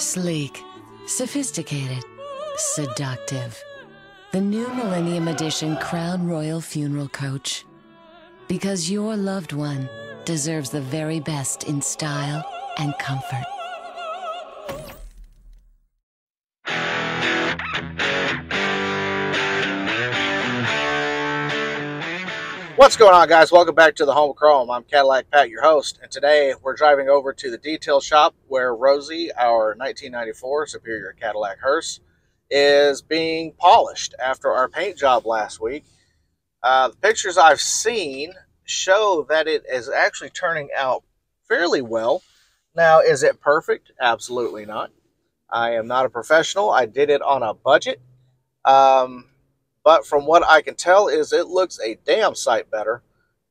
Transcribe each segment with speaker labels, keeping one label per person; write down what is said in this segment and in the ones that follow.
Speaker 1: Sleek, sophisticated, seductive. The new Millennium Edition Crown Royal Funeral Coach. Because your loved one deserves the very best in style and comfort.
Speaker 2: What's going on, guys? Welcome back to the Home of Chrome. I'm Cadillac Pat, your host, and today we're driving over to the detail shop where Rosie, our 1994 Superior Cadillac Hearse, is being polished after our paint job last week. The pictures I've seen show that it is actually turning out fairly well. Now, is it perfect? Absolutely not. I am not a professional. I did it on a budget. But from what I can tell is it looks a damn sight better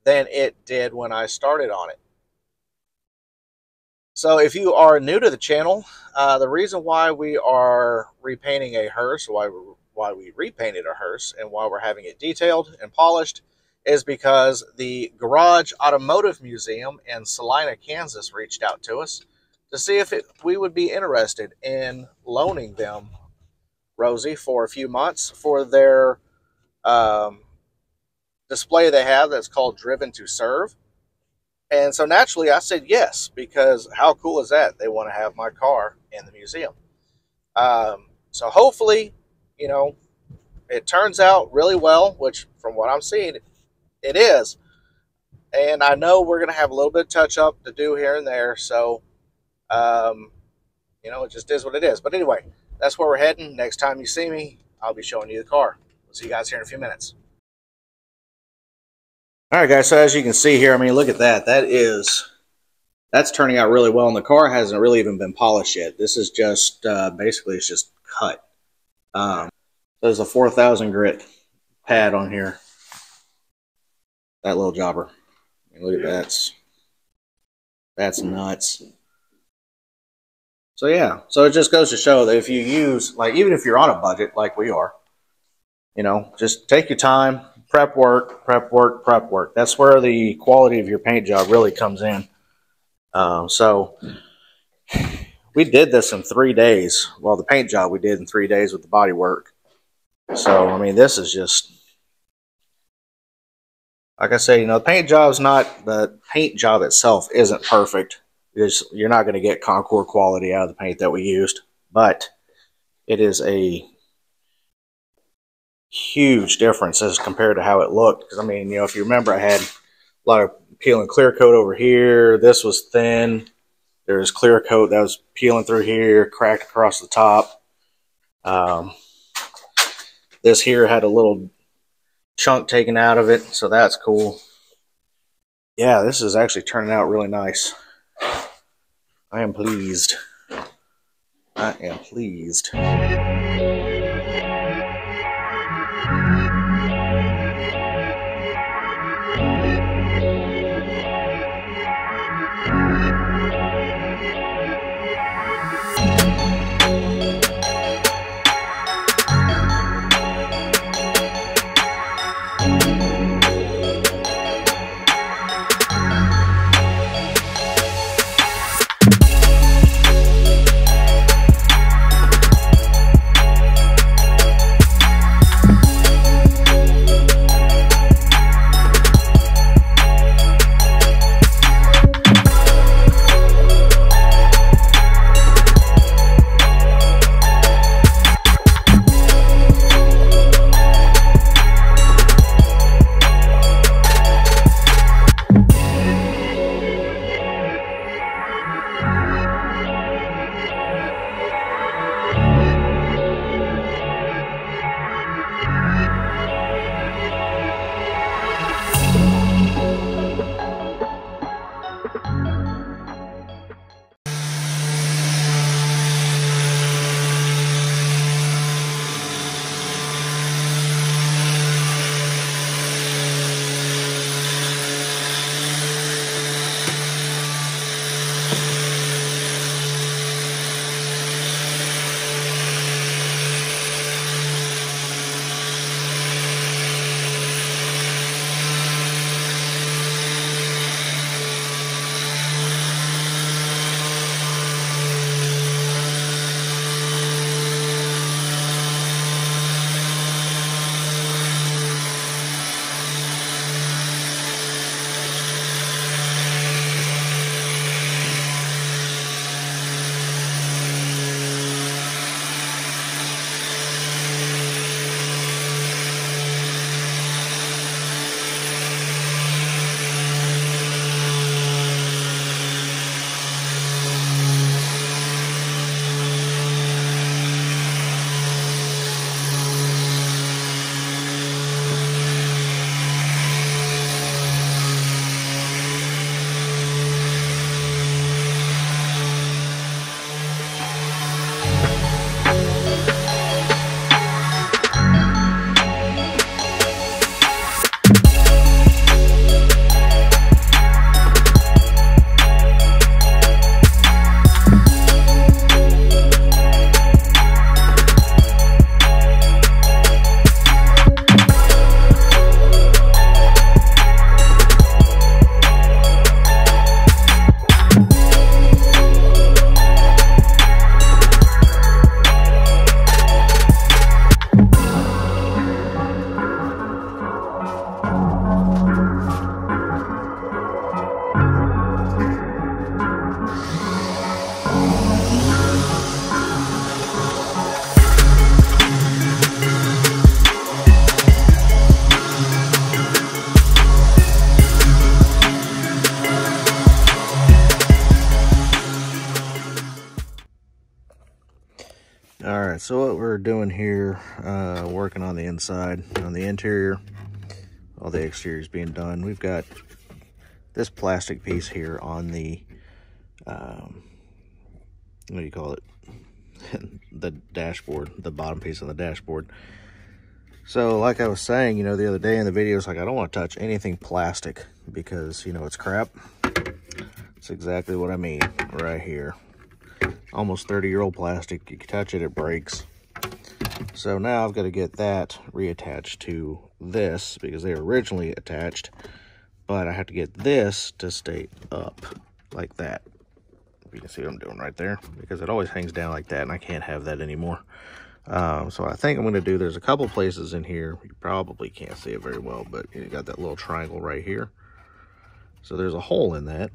Speaker 2: than it did when I started on it. So if you are new to the channel, the reason why we are repainting a hearse, why we repainted a hearse, and why we're having it detailed and polished is because the Garage Automotive Museum in Salina, Kansas reached out to us to see if we would be interested in loaning them Rosie for a few months for their display they have that's called Driven to Serve. And so naturally I said yes, because how cool is that? They want to have my car in the museum. So hopefully, you know, it turns out really well, which from what I'm seeing, it is. And I know we're going to have a little bit of touch up to do here and there. So, you know, it just is what it is. But anyway, that's where we're heading. Next time you see me, I'll be showing you the car. We'll see you guys here in a few minutes. All right, guys, so as you can see here, I mean, look at that. That's turning out really well, and the car hasn't really even been polished yet. This is just, basically, it's just cut. There's a 4000 grit pad on here. That little jobber. I mean, look at that. That's nuts. So yeah, so it just goes to show that if you use, like, even if you're on a budget like we are, you know, just take your time, prep work, prep work, prep work. That's where the quality of your paint job really comes in. So we did this in 3 days. Well, the paint job we did in 3 days with the body work. So, I mean, this is just, like I say, you know, the paint job itself isn't perfect. You're not going to get Concord quality out of the paint that we used, but it is a huge difference as compared to how it looked. Because I mean, you know, if you remember, I had a lot of peel and clear coat over here. This was thin. There's clear coat that was peeling through here, cracked across the top. This here had a little chunk taken out of it, so that's cool. Yeah, this is actually turning out really nice. I am pleased. I am pleased. So what we're doing here, working on the inside, on the interior, all the exterior is being done. We've got this plastic piece here on the, what do you call it? The dashboard, the bottom piece of the dashboard. So like I was saying, you know, the other day in the video, it's like, I don't want to touch anything plastic because, you know, it's crap. That's exactly what I mean right here. Almost 30-year-old plastic. You can touch it, it breaks. So now I've got to get that reattached to this because they were originally attached, but I have to get this to stay up like that. You can see what I'm doing right there because it always hangs down like that, and I can't have that anymore. So I think I'm going to do, there's a couple places in here, you probably can't see it very well, but you got that little triangle right here. So there's a hole in that,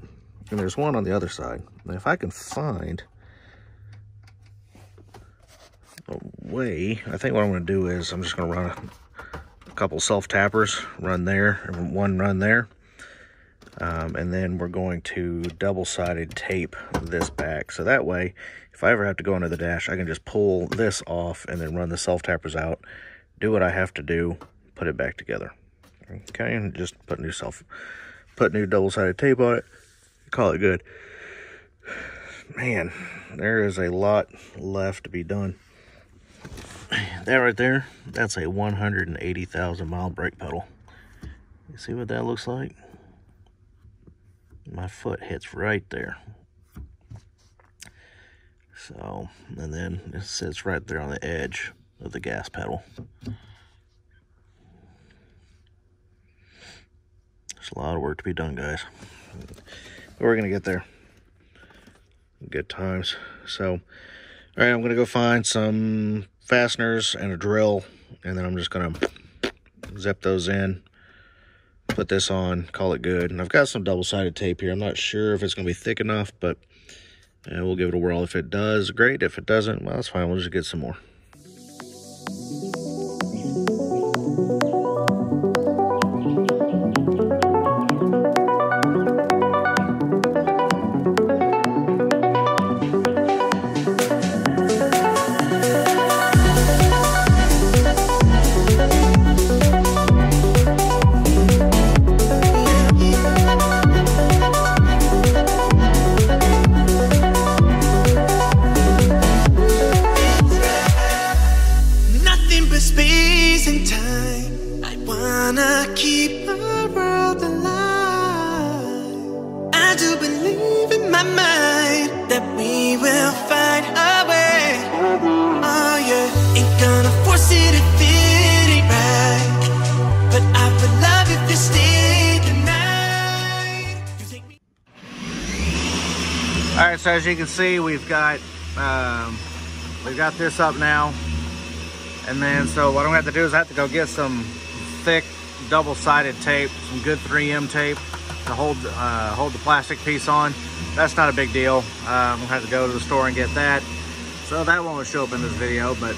Speaker 2: and there's one on the other side. And if I can find a way, I think what I'm going to do is I'm just going to run a couple self-tappers, run there, and one run there. And then we're going to double-sided tape this back. So that way, if I ever have to go under the dash, I can just pull this off and then run the self-tappers out, do what I have to do, put it back together. Okay, and just put new double-sided tape on it, call it good. Man, there is a lot left to be done. That right there, that's a 180,000 mile brake pedal. You see what that looks like? My foot hits right there. So, and then it sits right there on the edge of the gas pedal. There's a lot of work to be done, guys. But we're gonna get there. Good times. So, all right, I'm gonna go find some fasteners and a drill, and then I'm just gonna zip those in, put this on, call it good. And I've got some double-sided tape here. I'm not sure if it's going to be thick enough, but we'll give it a whirl. If it does, great. If it doesn't, well, that's fine. We'll just get some more. Alright, so as you can see, we've got this up now. And then, so what I'm going to have to do is I have to go get some thick double-sided tape, some good 3M tape to hold the plastic piece on. That's not a big deal. I'm going to have to go to the store and get that. So that won't show up in this video, but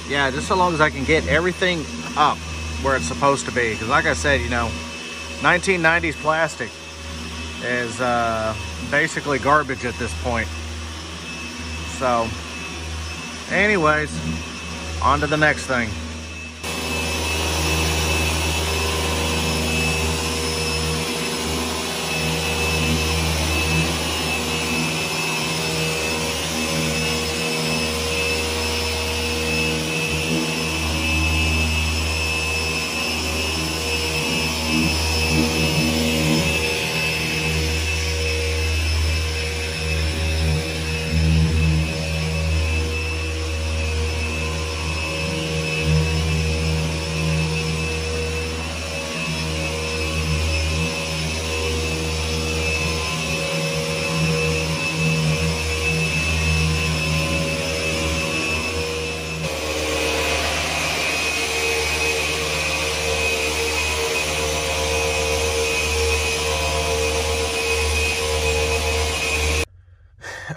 Speaker 2: yeah, just so long as I can get everything up where it's supposed to be. Because like I said, you know, 1990s plastic is basically garbage at this point. So anyways, on to the next thing.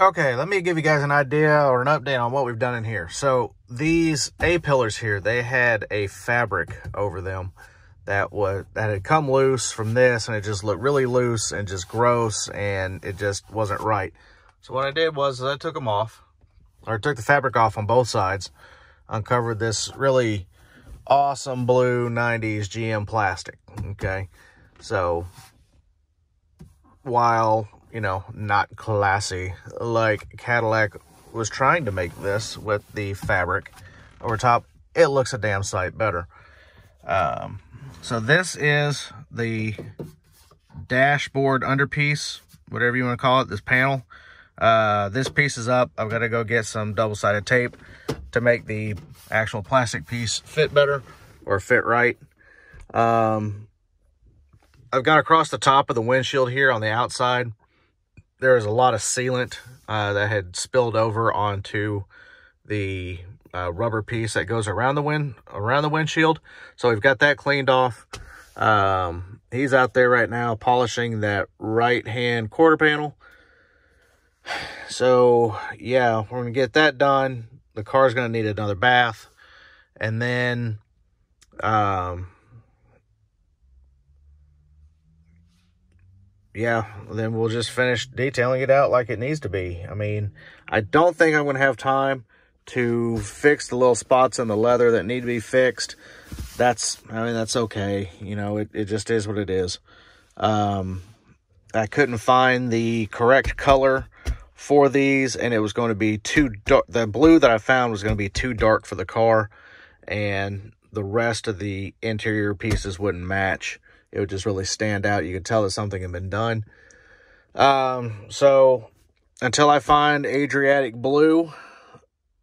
Speaker 2: Okay, let me give you guys an idea or an update on what we've done in here. So these A-pillars here, they had a fabric over them that had come loose from this, and it just looked really loose and just gross, and it just wasn't right. So what I did was I took them off, or took the fabric off on both sides, uncovered this really awesome blue 90s GM plastic. Okay, so while, you know, not classy like Cadillac was trying to make this with the fabric over top, it looks a damn sight better. So this is the dashboard underpiece, whatever you want to call it, this panel. This piece is up. I've got to go get some double-sided tape to make the actual plastic piece fit better, or fit right. I've got across the top of the windshield here on the outside, there's a lot of sealant that had spilled over onto the rubber piece that goes around the windshield. So we've got that cleaned off. He's out there right now polishing that right-hand quarter panel. So yeah, we're gonna get that done. The car's gonna need another bath, and then yeah, then we'll just finish detailing it out like it needs to be. I mean, I don't think I'm gonna have time to fix the little spots in the leather that need to be fixed. That's okay. You know, it just is what it is. I couldn't find the correct color for these, and it was going to be too dark. The blue that I found was going to be too dark for the car, and the rest of the interior pieces wouldn't match. It would just really stand out. You could tell that something had been done. So until I find Adriatic Blue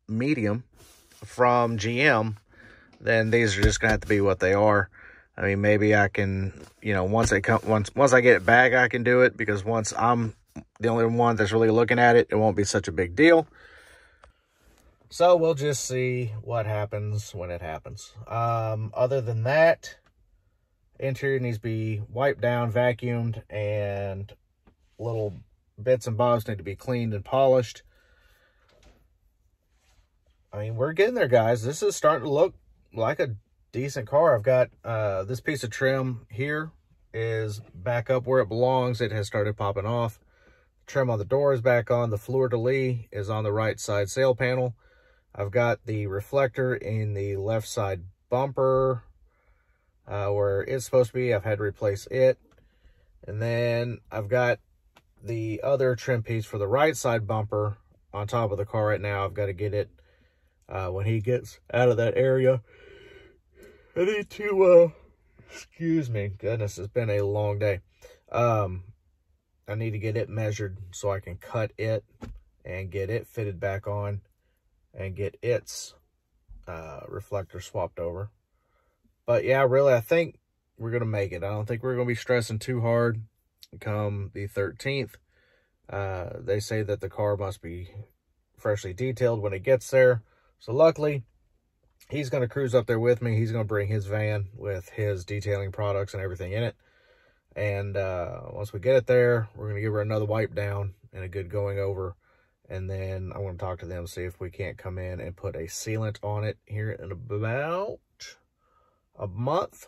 Speaker 2: medium from GM, then these are just gonna have to be what they are. I mean, maybe I can, you know, once I get it back, I can do it, because once I'm the only one that's really looking at it, it won't be such a big deal. So we'll just see what happens when it happens. Other than that, interior needs to be wiped down, vacuumed, and little bits and bobs need to be cleaned and polished. I mean, we're getting there, guys. This is starting to look like a decent car. I've got this piece of trim here is back up where it belongs. It has started popping off. The trim on the door is back on. The fleur-de-lis is on the right side sail panel. I've got the reflector in the left side bumper where it's supposed to be. I've had to replace it. And then I've got the other trim piece for the right side bumper on top of the car right now. I've got to get it when he gets out of that area. I need to, excuse me, goodness, it's been a long day. I need to get it measured so I can cut it and get it fitted back on and get its reflector swapped over. But yeah, really, I think we're going to make it. I don't think we're going to be stressing too hard come the 13th. They say that the car must be freshly detailed when it gets there. So luckily, he's going to cruise up there with me. He's going to bring his van with his detailing products and everything in it. And once we get it there, we're going to give her another wipe down and a good going over. And then I want to talk to them, see if we can't come in and put a sealant on it here in about a month.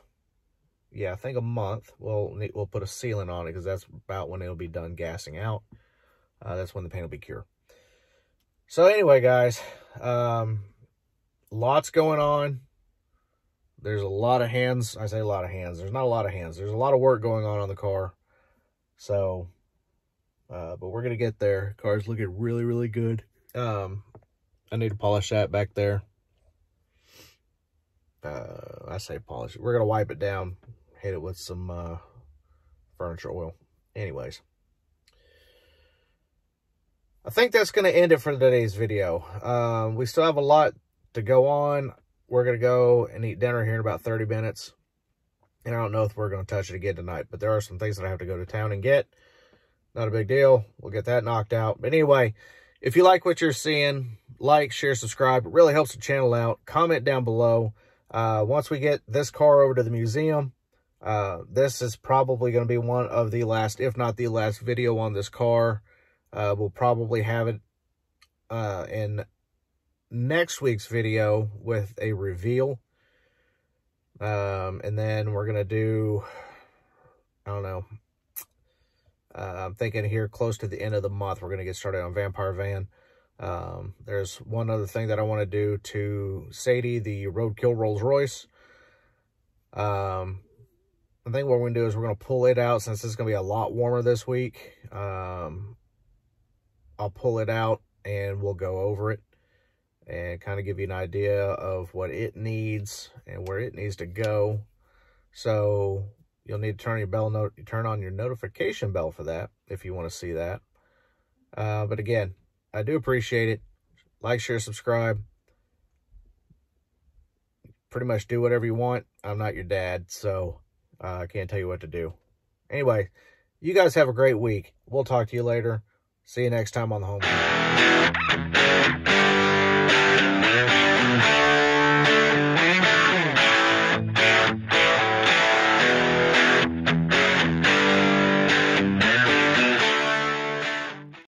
Speaker 2: Yeah, I think a month. We'll put a sealant on it, because that's about when it'll be done gassing out. That's when the paint will be cured. So anyway, guys, lots going on. There's a lot of hands. I say a lot of hands. There's not a lot of hands. There's a lot of work going on the car. So, but we're going to get there. Car's looking really, really good. I need to polish that back there. I say polish it. We're going to wipe it down. Hit it with some furniture oil. Anyways. I think that's going to end it for today's video. We still have a lot to go on. We're going to go and eat dinner here in about 30 minutes. And I don't know if we're going to touch it again tonight, but there are some things that I have to go to town and get. Not a big deal. We'll get that knocked out. But anyway, if you like what you're seeing, like, share, subscribe. It really helps the channel out. Comment down below. Once we get this car over to the museum, this is probably going to be one of the last, if not the last video on this car. We'll probably have it in next week's video with a reveal. And then we're going to do, I don't know, I'm thinking here close to the end of the month, we're going to get started on Vampire Van.
Speaker 3: There's one other thing that I want to do to Sadie, the Roadkill Rolls Royce. I think what we're going to do is we're going to pull it out since it's going to be a lot warmer this week. I'll pull it out and we'll go over it and kind of give you an idea of what it needs and where it needs to go. So you'll need to turn on your notification bell for that if you want to see that. But again, I do appreciate it. Like, share, subscribe. Pretty much do whatever you want. I'm not your dad, so I can't tell you what to do. Anyway, you guys have a great week. We'll talk to you later. See you next time on the home.